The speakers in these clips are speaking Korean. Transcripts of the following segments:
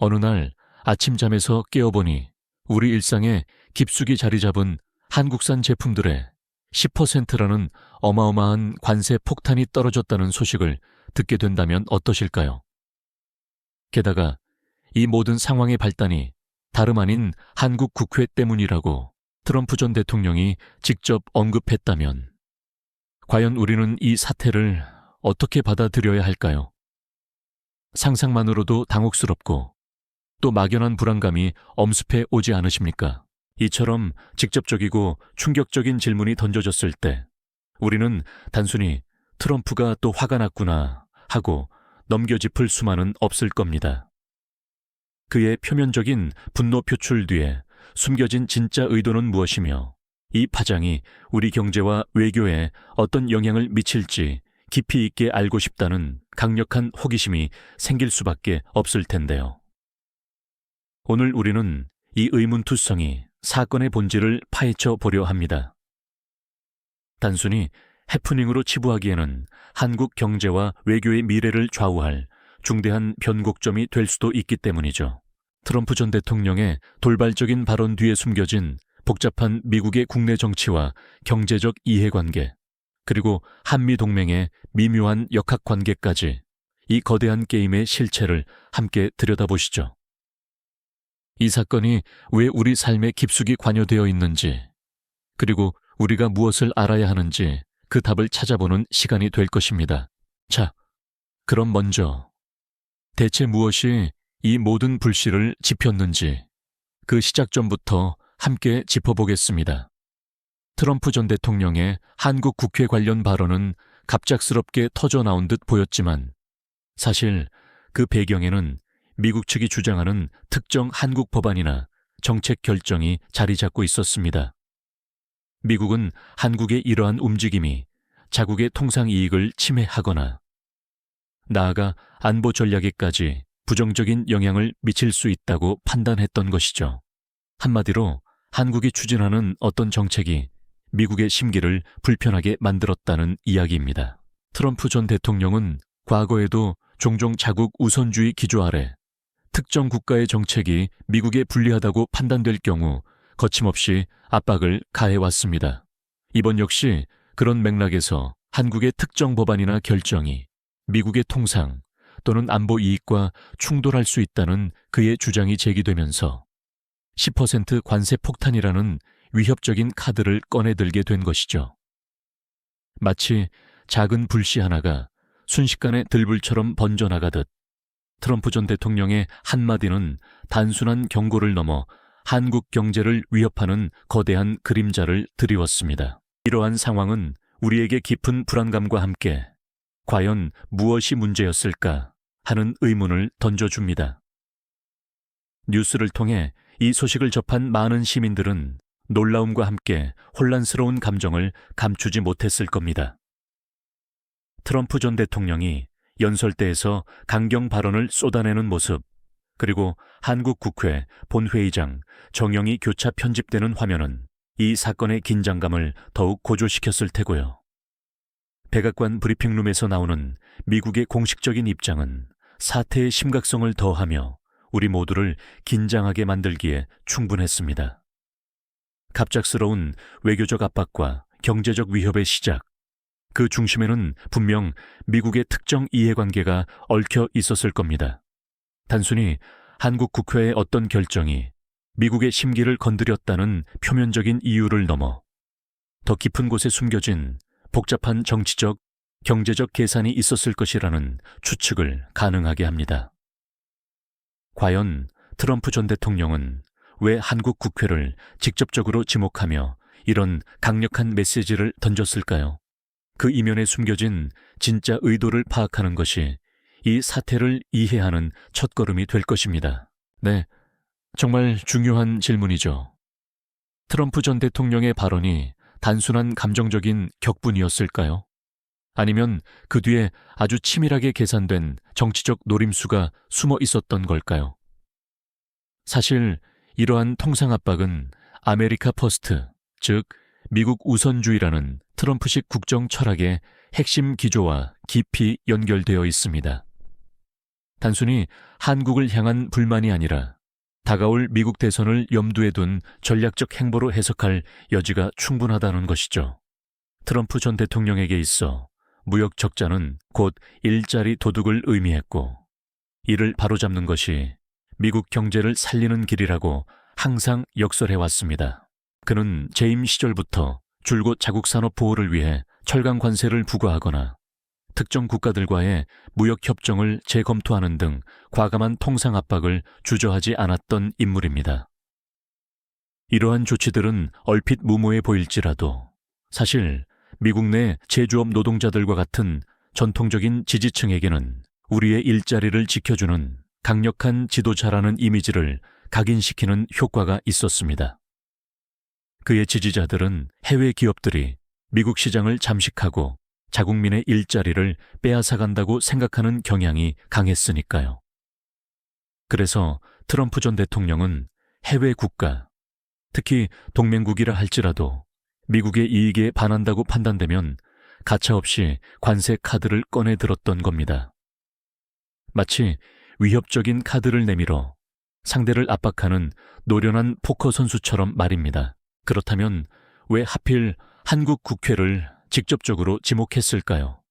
어느 날 아침잠에서 깨어보니 우리 일상에 깊숙이 자리 잡은 한국산 제품들의 10%라는 어마어마한 관세 폭탄이 떨어졌다는 소식을 듣게 된다면 어떠실까요? 게다가 이 모든 상황의 발단이 다름 아닌 한국 국회 때문이라고 트럼프 전 대통령이 직접 언급했다면 과연 우리는 이 사태를 어떻게 받아들여야 할까요? 상상만으로도 당혹스럽고 또 막연한 불안감이 엄습해 오지 않으십니까? 이처럼 직접적이고 충격적인 질문이 던져졌을 때 우리는 단순히 트럼프가 또 화가 났구나 하고 넘겨짚을 수만은 없을 겁니다. 그의 표면적인 분노 표출 뒤에 숨겨진 진짜 의도는 무엇이며 이 파장이 우리 경제와 외교에 어떤 영향을 미칠지 깊이 있게 알고 싶다는 강력한 호기심이 생길 수밖에 없을 텐데요. 오늘 우리는 이 의문투성이 사건의 본질을 파헤쳐 보려 합니다. 단순히 해프닝으로 치부하기에는 한국 경제와 외교의 미래를 좌우할 중대한 변곡점이 될 수도 있기 때문이죠. 트럼프 전 대통령의 돌발적인 발언 뒤에 숨겨진 복잡한 미국의 국내 정치와 경제적 이해관계, 그리고 한미동맹의 미묘한 역학관계까지 이 거대한 게임의 실체를 함께 들여다보시죠. 이 사건이 왜 우리 삶에 깊숙이 관여되어 있는지, 그리고 우리가 무엇을 알아야 하는지 그 답을 찾아보는 시간이 될 것입니다. 자, 그럼 먼저 대체 무엇이 이 모든 불씨를 지폈는지 그 시작점부터 함께 짚어보겠습니다. 트럼프 전 대통령의 한국 국회 관련 발언은 갑작스럽게 터져나온 듯 보였지만 사실 그 배경에는 미국 측이 주장하는 특정 한국 법안이나 정책 결정이 자리 잡고 있었습니다. 미국은 한국의 이러한 움직임이 자국의 통상 이익을 침해하거나 나아가 안보 전략에까지 부정적인 영향을 미칠 수 있다고 판단했던 것이죠. 한마디로 한국이 추진하는 어떤 정책이 미국의 심기를 불편하게 만들었다는 이야기입니다. 트럼프 전 대통령은 과거에도 종종 자국 우선주의 기조 아래 특정 국가의 정책이 미국에 불리하다고 판단될 경우 거침없이 압박을 가해왔습니다. 이번 역시 그런 맥락에서 한국의 특정 법안이나 결정이 미국의 통상 또는 안보 이익과 충돌할 수 있다는 그의 주장이 제기되면서 10% 관세 폭탄이라는 위협적인 카드를 꺼내들게 된 것이죠. 마치 작은 불씨 하나가 순식간에 들불처럼 번져나가듯 트럼프 전 대통령의 한마디는 단순한 경고를 넘어 한국 경제를 위협하는 거대한 그림자를 드리웠습니다. 이러한 상황은 우리에게 깊은 불안감과 함께 과연 무엇이 문제였을까 하는 의문을 던져줍니다. 뉴스를 통해 이 소식을 접한 많은 시민들은 놀라움과 함께 혼란스러운 감정을 감추지 못했을 겁니다. 트럼프 전 대통령이 연설대에서 강경 발언을 쏟아내는 모습, 그리고 한국 국회 본회의장 정영이 교차 편집되는 화면은 이 사건의 긴장감을 더욱 고조시켰을 테고요. 백악관 브리핑룸에서 나오는 미국의 공식적인 입장은 사태의 심각성을 더하며 우리 모두를 긴장하게 만들기에 충분했습니다. 갑작스러운 외교적 압박과 경제적 위협의 시작, 그 중심에는 분명 미국의 특정 이해관계가 얽혀 있었을 겁니다. 단순히 한국 국회의 어떤 결정이 미국의 심기를 건드렸다는 표면적인 이유를 넘어 더 깊은 곳에 숨겨진 복잡한 정치적, 경제적 계산이 있었을 것이라는 추측을 가능하게 합니다. 과연 트럼프 전 대통령은 왜 한국 국회를 직접적으로 지목하며 이런 강력한 메시지를 던졌을까요? 그 이면에 숨겨진 진짜 의도를 파악하는 것이 이 사태를 이해하는 첫걸음이 될 것입니다. 네, 정말 중요한 질문이죠. 트럼프 전 대통령의 발언이 단순한 감정적인 격분이었을까요? 아니면 그 뒤에 아주 치밀하게 계산된 정치적 노림수가 숨어 있었던 걸까요? 사실 이러한 통상 압박은 아메리카 퍼스트, 즉 미국 우선주의라는 트럼프식 국정 철학의 핵심 기조와 깊이 연결되어 있습니다. 단순히 한국을 향한 불만이 아니라 다가올 미국 대선을 염두에 둔 전략적 행보로 해석할 여지가 충분하다는 것이죠. 트럼프 전 대통령에게 있어 무역 적자는 곧 일자리 도둑을 의미했고, 이를 바로잡는 것이 미국 경제를 살리는 길이라고 항상 역설해왔습니다. 그는 재임 시절부터 줄곧 자국 산업 보호를 위해 철강 관세를 부과하거나 특정 국가들과의 무역 협정을 재검토하는 등 과감한 통상 압박을 주저하지 않았던 인물입니다. 이러한 조치들은 얼핏 무모해 보일지라도 사실 미국 내 제조업 노동자들과 같은 전통적인 지지층에게는 우리의 일자리를 지켜주는 강력한 지도자라는 이미지를 각인시키는 효과가 있었습니다. 그의 지지자들은 해외 기업들이 미국 시장을 잠식하고 자국민의 일자리를 빼앗아간다고 생각하는 경향이 강했으니까요. 그래서 트럼프 전 대통령은 해외 국가, 특히 동맹국이라 할지라도 미국의 이익에 반한다고 판단되면 가차없이 관세 카드를 꺼내 들었던 겁니다. 마치 위협적인 카드를 내밀어 상대를 압박하는 노련한 포커 선수처럼 말입니다. 그렇다면 왜 하필 한국 국회를 직접적으로 지목했을까요?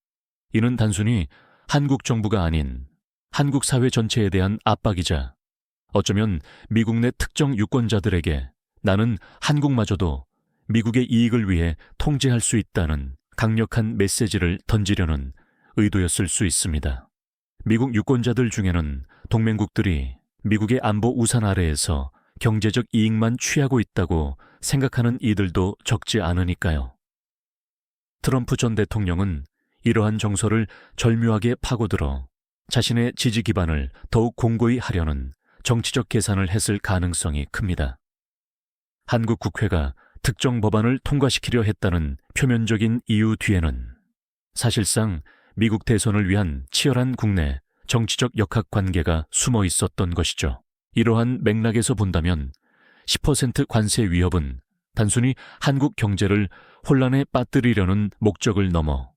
이는 단순히 한국 정부가 아닌 한국 사회 전체에 대한 압박이자 어쩌면 미국 내 특정 유권자들에게 나는 한국마저도 미국의 이익을 위해 통제할 수 있다는 강력한 메시지를 던지려는 의도였을 수 있습니다. 미국 유권자들 중에는 동맹국들이 미국의 안보 우산 아래에서 경제적 이익만 취하고 있다고 생각하는 이들도 적지 않으니까요. 트럼프 전 대통령은 이러한 정서를 절묘하게 파고들어 자신의 지지 기반을 더욱 공고히 하려는 정치적 계산을 했을 가능성이 큽니다. 한국 국회가 특정 법안을 통과시키려 했다는 표면적인 이유 뒤에는 사실상 미국 대선을 위한 치열한 국내 정치적 역학 관계가 숨어 있었던 것이죠. 이러한 맥락에서 본다면 10% 관세 위협은 단순히 한국 경제를 혼란에 빠뜨리려는 목적을 넘어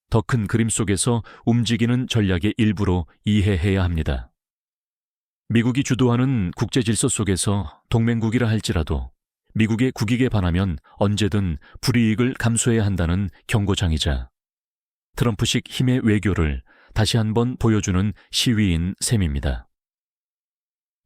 더 큰 그림 속에서 움직이는 전략의 일부로 이해해야 합니다. 미국이 주도하는 국제 질서 속에서 동맹국이라 할지라도 미국의 국익에 반하면 언제든 불이익을 감수해야 한다는 경고장이자 트럼프식 힘의 외교를 다시 한번 보여주는 시위인 셈입니다.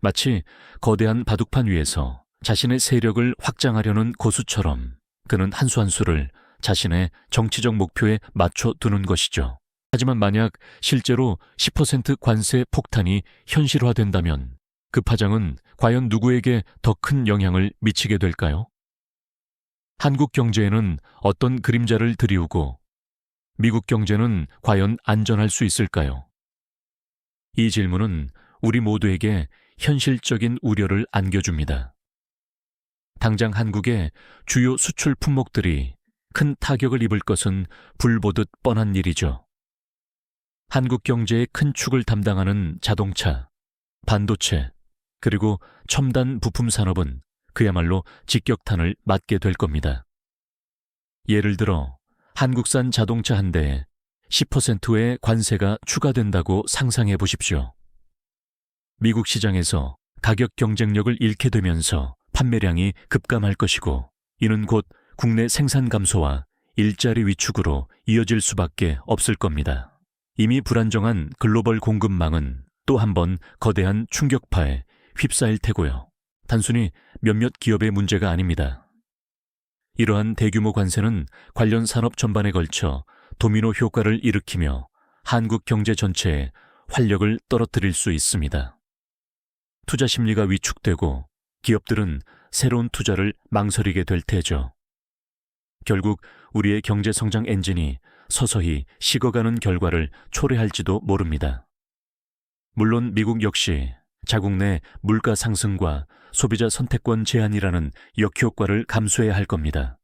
마치 거대한 바둑판 위에서 자신의 세력을 확장하려는 고수처럼 그는 한 수 한 수를 자신의 정치적 목표에 맞춰 두는 것이죠. 하지만 만약 실제로 10% 관세 폭탄이 현실화된다면 그 파장은 과연 누구에게 더 큰 영향을 미치게 될까요? 한국 경제에는 어떤 그림자를 드리우고 미국 경제는 과연 안전할 수 있을까요? 이 질문은 우리 모두에게 현실적인 우려를 안겨줍니다. 당장 한국의 주요 수출 품목들이 큰 타격을 입을 것은 불보듯 뻔한 일이죠. 한국 경제의 큰 축을 담당하는 자동차, 반도체, 그리고 첨단 부품 산업은 그야말로 직격탄을 맞게 될 겁니다. 예를 들어 한국산 자동차 한 대에 10%의 관세가 추가된다고 상상해 보십시오. 미국 시장에서 가격 경쟁력을 잃게 되면서 판매량이 급감할 것이고, 이는 곧 국내 생산 감소와 일자리 위축으로 이어질 수밖에 없을 겁니다. 이미 불안정한 글로벌 공급망은 또 한 번 거대한 충격파에 휩싸일 테고요. 단순히 몇몇 기업의 문제가 아닙니다. 이러한 대규모 관세는 관련 산업 전반에 걸쳐 도미노 효과를 일으키며 한국 경제 전체에 활력을 떨어뜨릴 수 있습니다. 투자 심리가 위축되고 기업들은 새로운 투자를 망설이게 될 테죠. 결국 우리의 경제 성장 엔진이 서서히 식어가는 결과를 초래할지도 모릅니다. 물론 미국 역시 자국 내 물가 상승과 소비자 선택권 제한이라는 역효과를 감수해야 할 겁니다.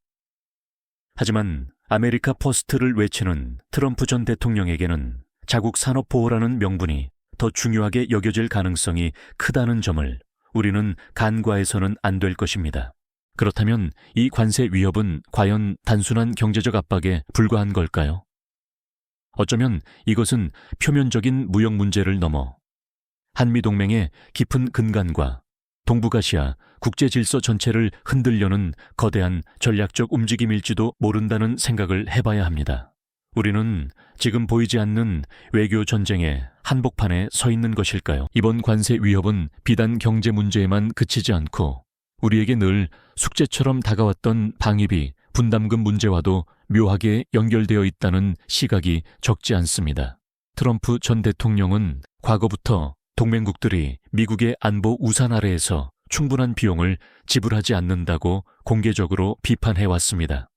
하지만 아메리카 퍼스트를 외치는 트럼프 전 대통령에게는 자국 산업 보호라는 명분이 더 중요하게 여겨질 가능성이 크다는 점을 우리는 간과해서는 안 될 것입니다. 그렇다면 이 관세 위협은 과연 단순한 경제적 압박에 불과한 걸까요? 어쩌면 이것은 표면적인 무역 문제를 넘어 한미동맹의 깊은 근간과 동북아시아 국제 질서 전체를 흔들려는 거대한 전략적 움직임일지도 모른다는 생각을 해봐야 합니다. 우리는 지금 보이지 않는 외교 전쟁의 한복판에 서 있는 것일까요? 이번 관세 위협은 비단 경제 문제에만 그치지 않고 우리에게 늘 숙제처럼 다가왔던 방위비, 분담금 문제와도 묘하게 연결되어 있다는 시각이 적지 않습니다. 트럼프 전 대통령은 과거부터 동맹국들이 미국의 안보 우산 아래에서 충분한 비용을 지불하지 않는다고 공개적으로 비판해왔습니다.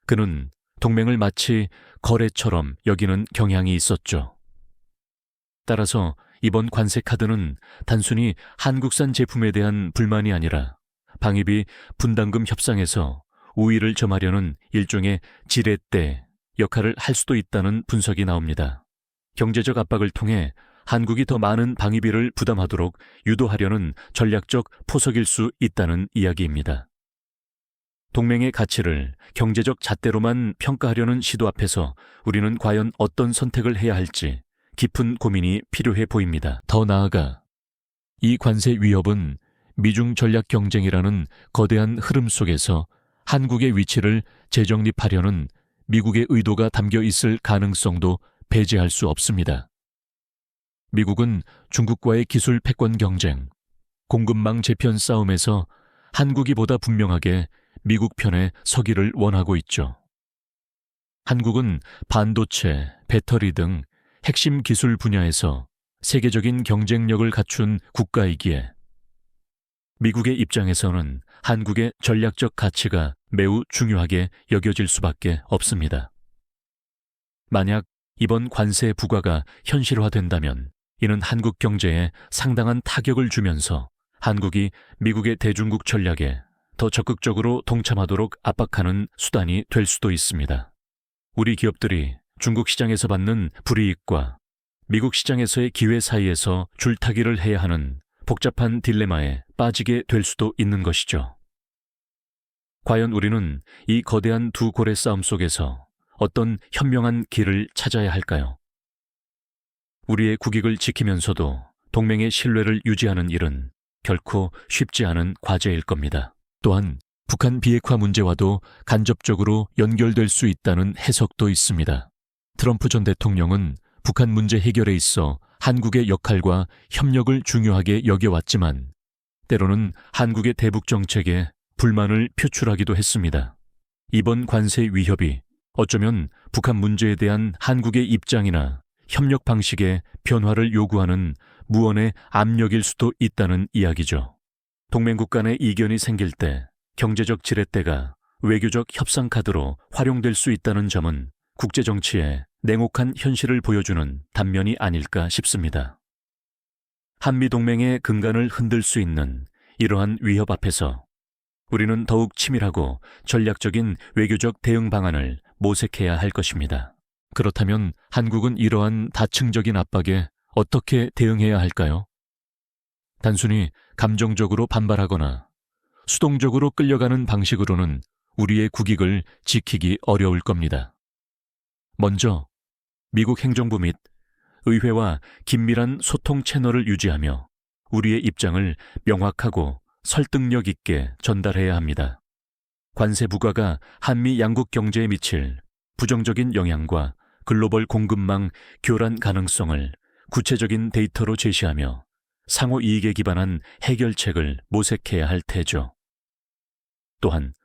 그는 동맹을 마치 거래처럼 여기는 경향이 있었죠. 따라서 이번 관세 카드는 단순히 한국산 제품에 대한 불만이 아니라 방위비 분담금 협상에서 우위를 점하려는 일종의 지렛대 역할을 할 수도 있다는 분석이 나옵니다. 경제적 압박을 통해 한국이 더 많은 방위비를 부담하도록 유도하려는 전략적 포석일 수 있다는 이야기입니다. 동맹의 가치를 경제적 잣대로만 평가하려는 시도 앞에서 우리는 과연 어떤 선택을 해야 할지 깊은 고민이 필요해 보입니다. 더 나아가 이 관세 위협은 미중 전략 경쟁이라는 거대한 흐름 속에서 한국의 위치를 재정립하려는 미국의 의도가 담겨 있을 가능성도 배제할 수 없습니다. 미국은 중국과의 기술 패권 경쟁, 공급망 재편 싸움에서 한국이 보다 분명하게 미국 편에 서기를 원하고 있죠. 한국은 반도체, 배터리 등 핵심 기술 분야에서 세계적인 경쟁력을 갖춘 국가이기에 미국의 입장에서는 한국의 전략적 가치가 매우 중요하게 여겨질 수밖에 없습니다. 만약 이번 관세 부과가 현실화된다면 이는 한국 경제에 상당한 타격을 주면서 한국이 미국의 대중국 전략에 더 적극적으로 동참하도록 압박하는 수단이 될 수도 있습니다. 우리 기업들이 중국 시장에서 받는 불이익과 미국 시장에서의 기회 사이에서 줄타기를 해야 하는 복잡한 딜레마에 빠지게 될 수도 있는 것이죠. 과연 우리는 이 거대한 두 고래 싸움 속에서 어떤 현명한 길을 찾아야 할까요? 우리의 국익을 지키면서도 동맹의 신뢰를 유지하는 일은 결코 쉽지 않은 과제일 겁니다. 또한 북한 비핵화 문제와도 간접적으로 연결될 수 있다는 해석도 있습니다. 트럼프 전 대통령은 북한 문제 해결에 있어 한국의 역할과 협력을 중요하게 여겨왔지만 때로는 한국의 대북 정책에 불만을 표출하기도 했습니다. 이번 관세 위협이 어쩌면 북한 문제에 대한 한국의 입장이나 협력 방식의 변화를 요구하는 무언의 압력일 수도 있다는 이야기죠. 동맹국 간의 이견이 생길 때 경제적 지렛대가 외교적 협상 카드로 활용될 수 있다는 점은 국제정치의 냉혹한 현실을 보여주는 단면이 아닐까 싶습니다. 한미동맹의 근간을 흔들 수 있는 이러한 위협 앞에서 우리는 더욱 치밀하고 전략적인 외교적 대응 방안을 모색해야 할 것입니다. 그렇다면 한국은 이러한 다층적인 압박에 어떻게 대응해야 할까요? 단순히 감정적으로 반발하거나 수동적으로 끌려가는 방식으로는 우리의 국익을 지키기 어려울 겁니다. 먼저 미국 행정부 및 의회와 긴밀한 소통 채널을 유지하며 우리의 입장을 명확하고 설득력 있게 전달해야 합니다. 관세 부과가 한미 양국 경제에 미칠 부정적인 영향과 글로벌 공급망 교란 가능성을 구체적인 데이터로 제시하며 상호 이익에 기반한 해결책을 모색해야 할 테죠. 또한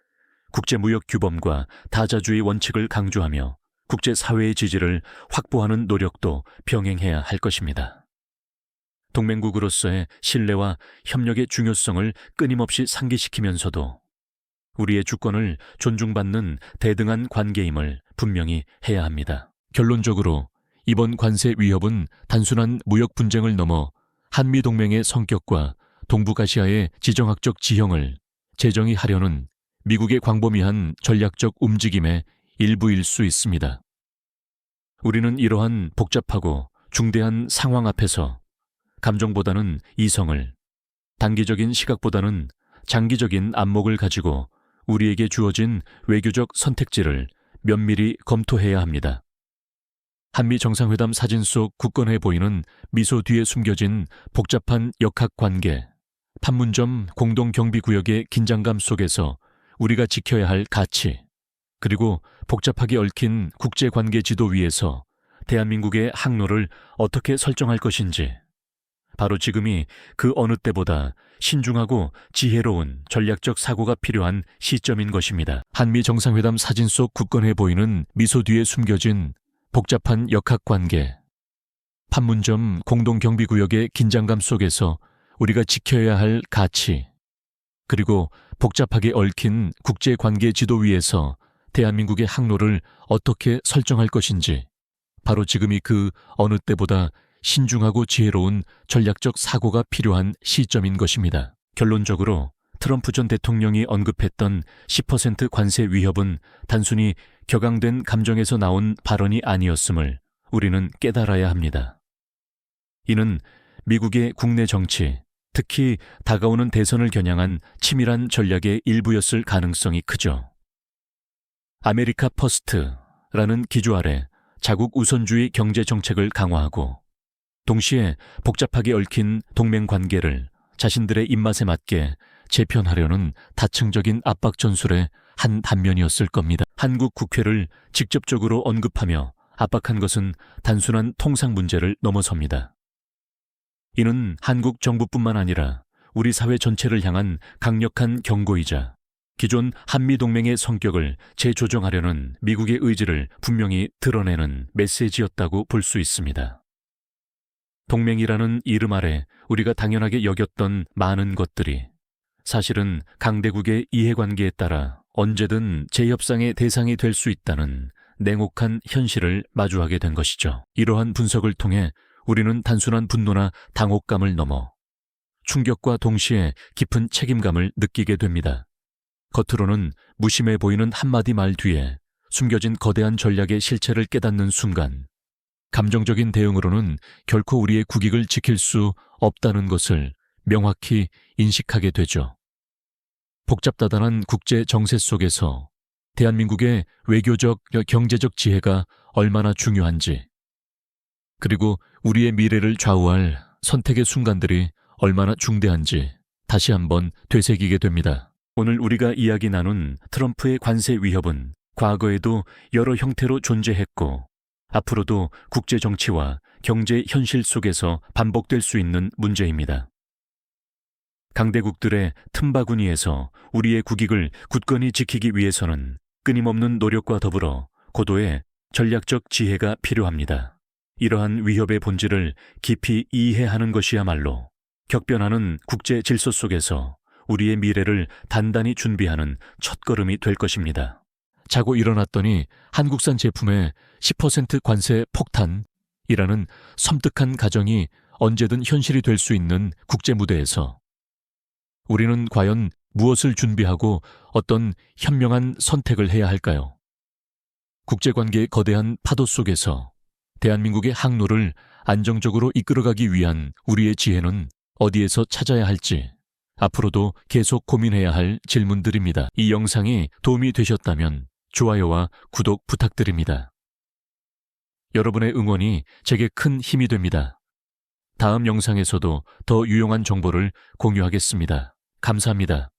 국제무역 규범과 다자주의 원칙을 강조하며 국제사회의 지지를 확보하는 노력도 병행해야 할 것입니다. 동맹국으로서의 신뢰와 협력의 중요성을 끊임없이 상기시키면서도 우리의 주권을 존중받는 대등한 관계임을 분명히 해야 합니다. 결론적으로 이번 관세 위협은 단순한 무역 분쟁을 넘어 한미동맹의 성격과 동북아시아의 지정학적 지형을 재정의하려는 미국의 광범위한 전략적 움직임의 일부일 수 있습니다. 우리는 이러한 복잡하고 중대한 상황 앞에서 감정보다는 이성을, 단기적인 시각보다는 장기적인 안목을 가지고 우리에게 주어진 외교적 선택지를 면밀히 검토해야 합니다. 한미 정상회담 사진 속 굳건해 보이는 미소 뒤에 숨겨진 복잡한 역학관계, 판문점 공동경비구역의 긴장감 속에서 우리가 지켜야 할 가치, 그리고 복잡하게 얽힌 국제관계 지도 위에서 대한민국의 항로를 어떻게 설정할 것인지, 바로 지금이 그 어느 때보다 신중하고 지혜로운 전략적 사고가 필요한 시점인 것입니다. 한미 정상회담 사진 속 굳건해 보이는 미소 뒤에 숨겨진 복잡한 역학관계, 판문점 공동경비구역의 긴장감 속에서 우리가 지켜야 할 가치, 그리고 복잡하게 얽힌 국제관계 지도 위에서 대한민국의 항로를 어떻게 설정할 것인지, 바로 지금이 그 어느 때보다 신중하고 지혜로운 전략적 사고가 필요한 시점인 것입니다. 결론적으로 트럼프 전 대통령이 언급했던 10% 관세 위협은 단순히 격앙된 감정에서 나온 발언이 아니었음을 우리는 깨달아야 합니다. 이는 미국의 국내 정치, 특히 다가오는 대선을 겨냥한 치밀한 전략의 일부였을 가능성이 크죠. 아메리카 퍼스트라는 기조 아래 자국 우선주의 경제 정책을 강화하고 동시에 복잡하게 얽힌 동맹 관계를 자신들의 입맛에 맞게 재편하려는 다층적인 압박 전술의 한 단면이었을 겁니다. 한국 국회를 직접적으로 언급하며 압박한 것은 단순한 통상 문제를 넘어섭니다. 이는 한국 정부뿐만 아니라 우리 사회 전체를 향한 강력한 경고이자 기존 한미동맹의 성격을 재조정하려는 미국의 의지를 분명히 드러내는 메시지였다고 볼 수 있습니다. 동맹이라는 이름 아래 우리가 당연하게 여겼던 많은 것들이 사실은 강대국의 이해관계에 따라 언제든 재협상의 대상이 될 수 있다는 냉혹한 현실을 마주하게 된 것이죠. 이러한 분석을 통해 우리는 단순한 분노나 당혹감을 넘어 충격과 동시에 깊은 책임감을 느끼게 됩니다. 겉으로는 무심해 보이는 한마디 말 뒤에 숨겨진 거대한 전략의 실체를 깨닫는 순간, 감정적인 대응으로는 결코 우리의 국익을 지킬 수 없다는 것을 명확히 인식하게 되죠. 복잡다단한 국제 정세 속에서 대한민국의 외교적, 경제적 지혜가 얼마나 중요한지, 그리고 우리의 미래를 좌우할 선택의 순간들이 얼마나 중대한지 다시 한번 되새기게 됩니다. 오늘 우리가 이야기 나눈 트럼프의 관세 위협은 과거에도 여러 형태로 존재했고 앞으로도 국제 정치와 경제 현실 속에서 반복될 수 있는 문제입니다. 강대국들의 틈바구니에서 우리의 국익을 굳건히 지키기 위해서는 끊임없는 노력과 더불어 고도의 전략적 지혜가 필요합니다. 이러한 위협의 본질을 깊이 이해하는 것이야말로 격변하는 국제 질서 속에서 우리의 미래를 단단히 준비하는 첫걸음이 될 것입니다. 자고 일어났더니 한국산 제품에 10% 관세 폭탄이라는 섬뜩한 가정이 언제든 현실이 될 수 있는 국제 무대에서 우리는 과연 무엇을 준비하고 어떤 현명한 선택을 해야 할까요? 국제관계의 거대한 파도 속에서 대한민국의 항로를 안정적으로 이끌어가기 위한 우리의 지혜는 어디에서 찾아야 할지 앞으로도 계속 고민해야 할 질문들입니다. 이 영상이 도움이 되셨다면 좋아요와 구독 부탁드립니다. 여러분의 응원이 제게 큰 힘이 됩니다. 다음 영상에서도 더 유용한 정보를 공유하겠습니다. 감사합니다.